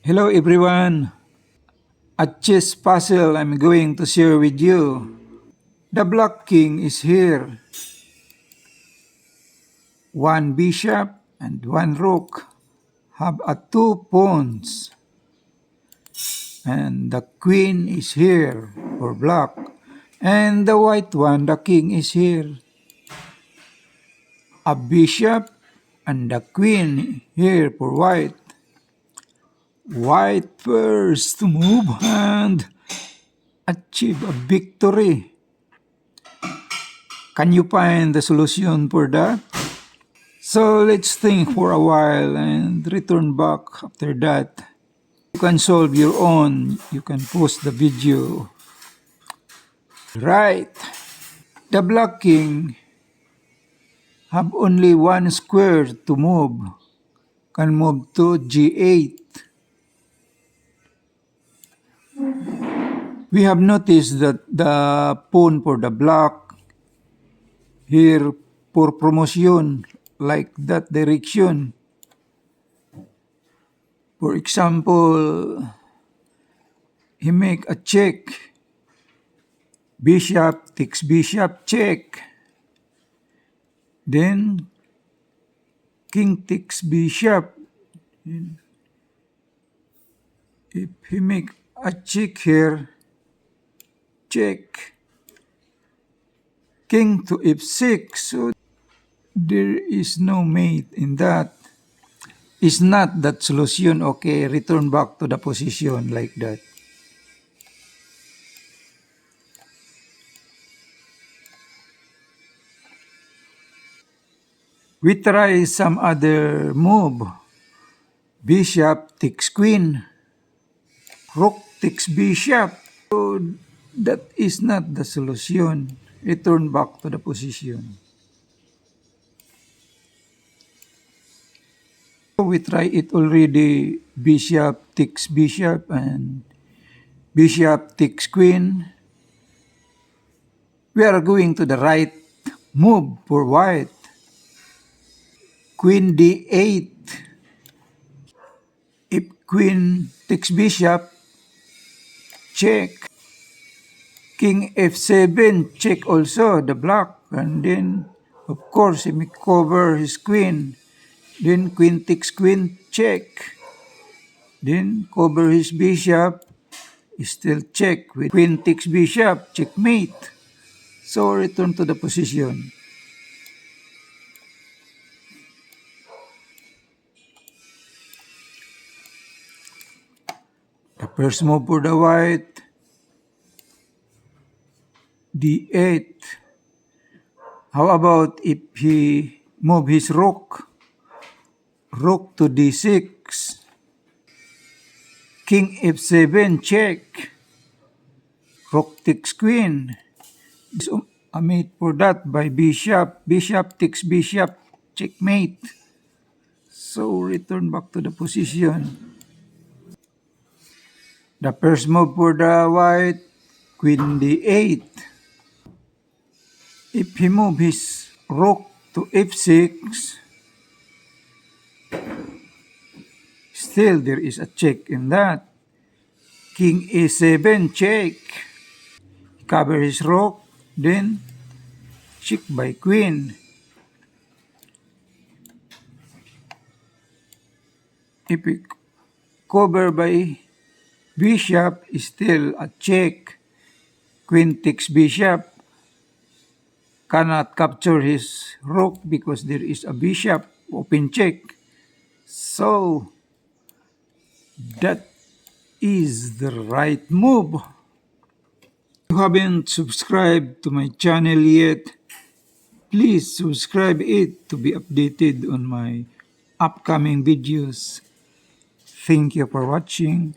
Hello everyone. A chess puzzle I'm going to share with you. The Black King is here. One bishop and one rook have a two pawns. And the queen is here for black. And the white one, the king is here. A bishop and the queen here for white. White first to move and achieve a victory. Can you find the solution for that? So let's think for a while and return back after that. You can solve your own. You can pause the video. Right. The Black King have only one square to move. Can move to G8. We have noticed that the pawn for the black here for promotion like that direction. For example, he make a check. Bishop takes bishop, check. Then king takes bishop. If he make a check here, check. King to f6. So there is no mate in that. Is not that solution okay? Return back to the position like that. We try some other move. Bishop takes queen. Rook takes bishop. So that is not the solution. Return back to the position. We try it already. Bishop takes bishop and bishop takes queen. We are going to the right move for white. Queen d8. If queen takes bishop, check. King f7, check also the black. And then, of course, he may cover his queen. Then queen takes queen, check. Then cover his bishop, still check. With queen takes bishop, checkmate. So return to the position. The first move for the white, d8. How about if he move his rook? Rook to d6. King f7, check. Rook takes queen. A mate for that by bishop. Bishop takes bishop, checkmate. So return back to the position. The first move for the white, queen d8. If he move his rook to f6, still there is a check in that. King a7, check. Cover his rook, then check by queen. If we cover by bishop, still a check. Queen takes bishop. Cannot capture his rook because there is a bishop, open check. So that is the right move. If you haven't subscribed to my channel yet, please subscribe it to be updated on my upcoming videos. Thank you for watching.